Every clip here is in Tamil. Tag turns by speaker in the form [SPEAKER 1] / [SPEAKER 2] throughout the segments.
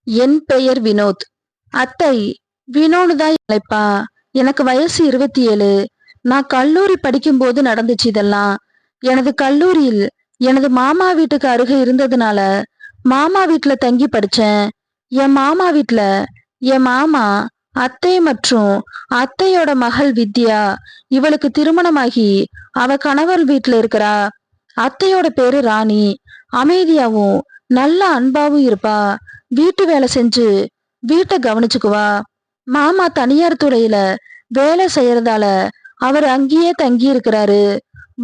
[SPEAKER 1] என் பெயர் வினோத். அத்தை, வினோன்னு தான் அழைப்பா. எனக்கு வயசு 27. நான் கல்லூரி படிக்கும்போது நடந்துச்சு இதெல்லாம். எனது கல்லூரியில் எனது மாமா வீட்டுக்கு அருகே இருந்ததுனால மாமா வீட்டுல தங்கி படிச்சேன். என் மாமா வீட்டுல என் மாமா, அத்தை மற்றும் அத்தையோட மகள் வித்யா. இவளுக்கு திருமணமாகி அவ கணவர் வீட்டுல இருக்கிறா. அத்தையோட பேரு ராணி. அமைதியாவும் நல்ல அன்பாவும் இருப்பா. வீட்டு வேலை செஞ்சு வீட்டை கவனிச்சுக்குவா. மாமா தனியார் துறையில வேலை செய்யறதால அவர் அங்கேயே தங்கி இருக்கிறாரு.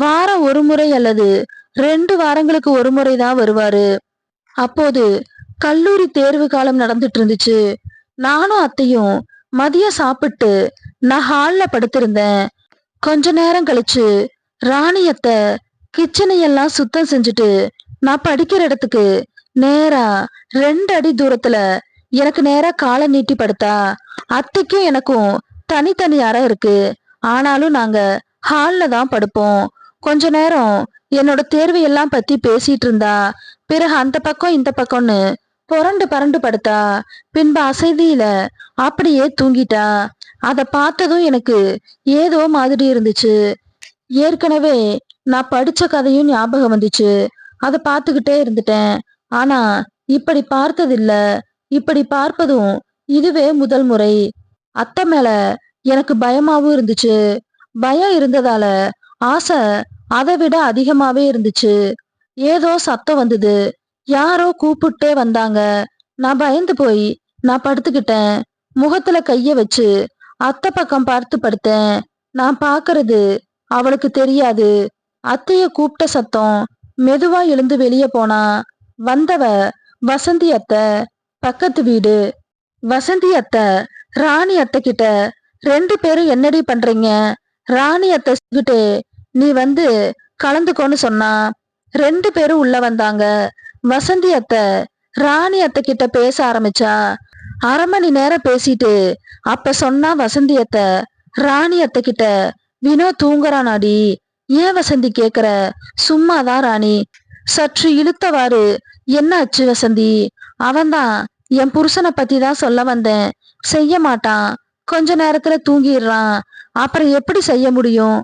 [SPEAKER 1] வாரம் ஒரு முறை அல்லது 2 வாரங்களுக்கு ஒரு முறை தான் வருவாரு. அப்போது கல்லூரி தேர்வு காலம் நடந்துட்டு இருந்துச்சு. நானும் அத்தையும் மதியம் சாப்பிட்டு நான் ஹால்ல படுத்திருந்தேன். கொஞ்ச நேரம் கழிச்சு ராணி அத்தை கிச்சனை எல்லாம் சுத்தம் செஞ்சுட்டு நான் படிக்கிற இடத்துக்கு நேரா 2 அடி தூரத்துல எனக்கு நேரா காலை நீட்டி படுத்தா. அத்தைக்கும் எனக்கும் தனித்தனி அறை இருக்கு. ஆனாலும் நாங்க ஹால்ல தான் படுப்போம். கொஞ்ச நேரம் என்னோட தேர்வையெல்லாம் பத்தி பேசிட்டு இருந்தா. பிறகு அந்த பக்கம் இந்த பக்கம்னு புரண்டு பரண்டு படுத்தா. பின்பு அசதியில அப்படியே தூங்கிட்டா. அத பார்த்ததும் எனக்கு ஏதோ மாதிரி இருந்துச்சு. ஏற்கனவே நான் படிச்ச கதையும் ஞாபகம் வந்துச்சு. அத பார்த்துக்கிட்டே இருந்துட்டேன். ஆனா இப்படி பார்த்ததில்ல. இப்படி பார்ப்பதும் இதுவே முதல் முறை. அத்தை மேல எனக்கு பயமாவும் இருந்துச்சு. பயம் இருந்ததால ஆசை அதை விட அதிகமாவே இருந்துச்சு. ஏதோ சத்தம் வந்தது. யாரோ கூப்பிட்டே வந்தாங்க. நான் பயந்து போய் நான் படுத்துக்கிட்டேன். முகத்துல கைய வச்சு அத்தை பக்கம் பார்த்து படுத்தேன். நான் பாக்குறது அவளுக்கு தெரியாது. அத்தைய கூப்பிட்ட சத்தம். மெதுவா எழுந்து வெளியே போனா. வந்தவ வசந்தி அத்தை, பக்கத்து வீடு. வசந்தி அத்தை ராணி அத்தை கிட்ட 2 பேரும் என்னடி பண்றீங்க? ராணி அத்தை கிட்ட நீ வந்து கலந்துக்கோன்னு சொன்னா. 2 பேரும் உள்ள வந்தாங்க. வசந்தி அத்தை ராணி அத்தை கிட்ட பேச ஆரம்பிச்சா. 1/2 மணி நேரம் பேசிட்டு அப்ப சொன்னா வசந்தி அத்தை ராணி அத்தை கிட்ட, வினோ தூங்குறானாடி. ஏன் வசந்தி கேக்குற? சும்மாதான் ராணி. சற்று இழுத்தவாறு, என்னாச்சு வசந்தி? அவன்தான் என் புருஷனை பத்தி தான் சொல்ல வந்தேன். செய்ய மாட்டான். கொஞ்ச நேரத்துல தூங்கிடுறான். அப்புறம் எப்படி செய்ய முடியும்?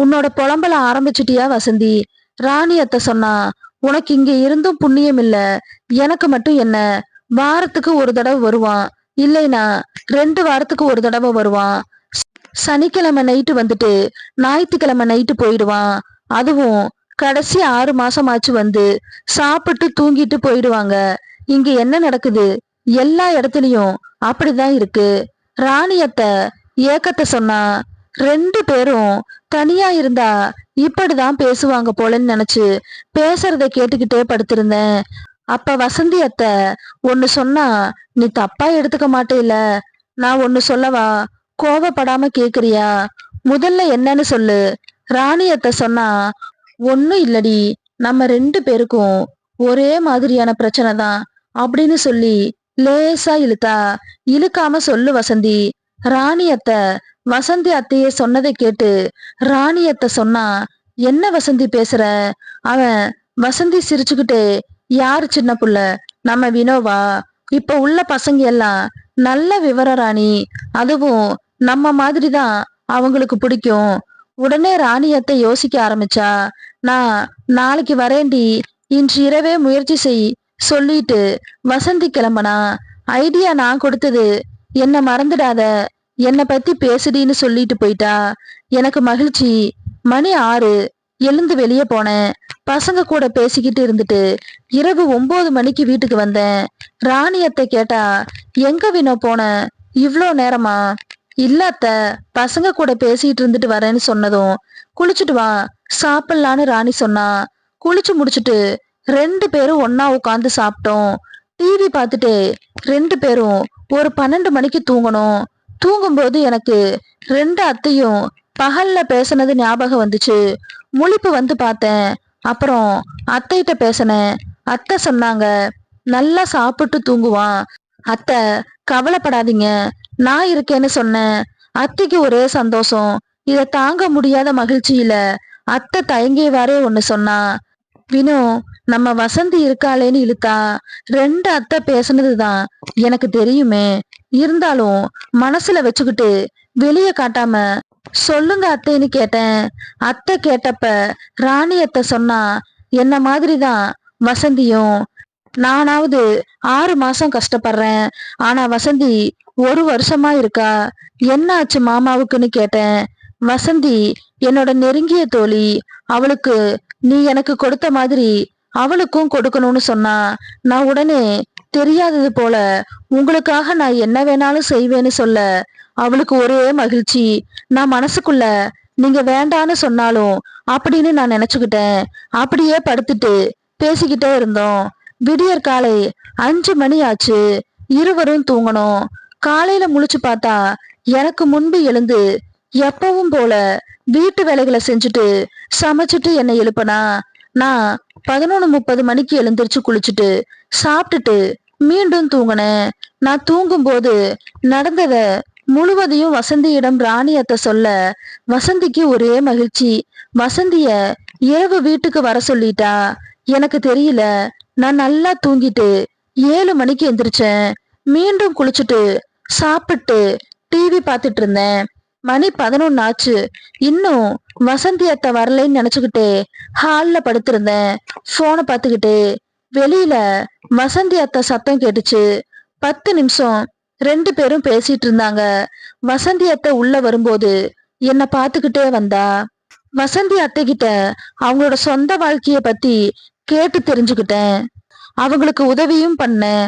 [SPEAKER 1] உன்னோட புலம்பல ஆரம்பிச்சிட்டியா வசந்தி? ராணி அத்தை சொன்னா. உனக்கு இங்க இருந்தும் புண்ணியம் இல்ல. எனக்கு மட்டும் என்ன, வாரத்துக்கு ஒரு தடவை வருவான். இல்லைனா 2 வாரத்துக்கு ஒரு தடவை வருவான். சனிக்கிழமை நைட்டு வந்துட்டு ஞாயிற்றுக்கிழமை நைட்டு போயிடுவான். அதுவும் கடைசி 6 மாசமாச்சு வந்து சாப்பிட்டு தூங்கிட்டு போயிடுவாங்க. இங்க என்ன நடக்குது? எல்லா இடத்துலயும் அப்படிதான் இருக்கு. ராணி அத்தை ஏக்கத்தை சொன்னா. 2 பேரும் தனியா இருந்தா இப்படிதான் பேசுவாங்க போலன்னு நினைச்சு பேசுறத கேட்டுக்கிட்டே படுத்திருந்தேன். அப்ப வசந்தி அத்தை ஒன்னு சொன்னா, நீ தப்பா எடுத்துக்க மாட்டேல? நான் ஒன்னு சொல்லவா? கோவப்படாம கேக்குறியா? முதல்ல என்னன்னு சொல்லு. ராணி அத்தை சொன்னா. ஒன்னும் இல்லடி, நம்ம 2 பேருக்கும் ஒரே மாதிரியான பிரச்சனை தான் அப்படின்னு சொல்லி லேசா இழுத்தா. இழுக்காம சொல்லு வசந்தி. ராணி அத்தை வசந்தி அத்தையே சொன்னதை கேட்டு ராணி அத்தை சொன்னா. என்ன வசந்தி பேசுற? அவன் வசந்தி சிரிச்சுக்கிட்டே, யாரு சின்ன புள்ள? நம்ம வினோவா? இப்ப உள்ள பசங்க எல்லாம் நல்ல விவரம் ராணி. அதுவும் நம்ம மாதிரிதான் அவங்களுக்கு பிடிக்கும். உடனே ராணியத்தை யோசிக்க ஆரம்பிச்சா. நான் நாளைக்கு வரேண்டி, இன்று இரவே முயற்சி செய் சொல்லிட்டு வசந்தி கிளம்பனா. ஐடியா நான் கொடுத்தது. என்ன மறந்துடாத, என்னை பத்தி பேசுடின்னு சொல்லிட்டு போயிட்டா. எனக்கு மகிழ்ச்சி. மணி 6. எழுந்து வெளியே போனேன். பசங்க கூட பேசிக்கிட்டு இருந்துட்டு இரவு 9 மணிக்கு வீட்டுக்கு வந்தேன். ராணியத்தை கேட்டா, எங்க வினோ போன? இவ்ளோ நேரமா? இல்ல அத்தை, பசங்க கூட பேசிட்டு இருந்துட்டு வரேன்னு சொன்னதும், குளிச்சுட்டு வா சாப்பிடலான்னு ராணி சொன்னா. குளிச்சு முடிச்சுட்டு 2 பேரும் ஒன்னா உட்காந்து சாப்பிட்டோம். டிவி பார்த்துட்டு 2 பேரும் ஒரு 12 மணிக்கு தூங்கணும். தூங்கும்போது எனக்கு 2 அத்தையும் பகல்ல பேசினது ஞாபகம் வந்துச்சு. முழிப்பு வந்து பார்த்தேன். அப்புறம் அத்தைகிட்ட பேசினேன். அத்தை சொன்னாங்க, நல்லா சாப்பிட்டு தூங்குவான். அத்தை கவலைப்படாதீங்க, நான் இருக்கேன்னு சொன்னேன். அத்தைக்கு ஒரே சந்தோஷம். இத தாங்க முடியாத மகிழ்ச்சியில அத்தை தயங்கியவாறே ஒண்ணு சொன்னா. வினோ, நம்ம வசந்தி இருக்காளேன்னு இழுத்தா 2 அத்தை பேசுனதுதான் எனக்கு தெரியுமே. இருந்தாலும் மனசுல வச்சுக்கிட்டு வெளிய காட்டாம சொல்லுங்க அத்தைன்னு கேட்டேன். அத்தை கேட்டப்ப ராணி அத்தை சொன்னா, என்ன மாதிரிதான் வசந்தியும். நானாவது 6 மாசம் கஷ்டப்படுறேன். ஆனா வசந்தி 1 வருஷமா இருக்கா. என்ன ஆச்சு மாமாவுக்குன்னு கேட்டேன். வசந்தி என்னோட நெருங்கிய தோழி. அவளுக்கு நீ எனக்கு கொடுத்த மாதிரி அவளுக்கும் கொடுக்கணும்னு சொன்னா. நான் உடனே தெரியாதது போல உங்களுக்காக நான் என்ன வேணாலும் செய்வேன்னு சொல்ல அவளுக்கு ஒரே மகிழ்ச்சி. நான் மனசுக்குள்ள நீங்க வேண்டான்னு சொன்னாலும் அப்படின்னு நான் நினைச்சுக்கிட்டேன். அப்படியே படுத்துட்டு பேசிக்கிட்டே இருந்தோம். விடியற் காலை 5 மணி ஆச்சு. இருவரும் தூங்கணும். காலையில முழிச்சு பார்த்தா எனக்கு முன்பு எழுந்து எப்பவும் போல வீட்டு வேலைகளை செஞ்சுட்டு சமைச்சிட்டு என்னை எழுப்பனா. நான் 11:30 மணிக்கு எழுந்திருச்சு குளிச்சுட்டு சாப்பிட்டுட்டு மீண்டும் தூங்கினேன். நான் தூங்கும்போது நடந்தத முழுவதையும் வசந்தியிடம் ராணி அத்தை சொல்ல வசந்திக்கு ஒரே மகிழ்ச்சி. வசந்திய இரவு வீட்டுக்கு வர சொல்லிட்டா. எனக்கு தெரியல. நான் நல்லா தூங்கிட்டு 7 மணிக்கு எந்திரிச்சேன். மீண்டும் குளிச்சுட்டு சாப்பிட்டு டிவி பார்த்துட்டு இருந்தேன். மணி 11 ஆச்சு. இன்னும் வசந்தி அத்தை வரலைன்னு நினைச்சுக்கிட்டே ஹால்ல படுத்திருந்தேன். போனை பார்த்துக்கிட்டு. வெளியில வசந்தி அத்தை சத்தம் கேட்டுச்சு. 10 நிமிஷம் 2 பேரும் பேசிட்டு இருந்தாங்க. வசந்தி அத்தை உள்ள வரும்போது என்ன பார்த்துக்கிட்டே வந்தா. வசந்தி அத்தை கிட்ட அவங்களோட சொந்த வாழ்க்கைய பத்தி கேட்டு தெரிஞ்சுக்கிட்டேன். அவங்களுக்கு உதவியும் பண்ணேன்.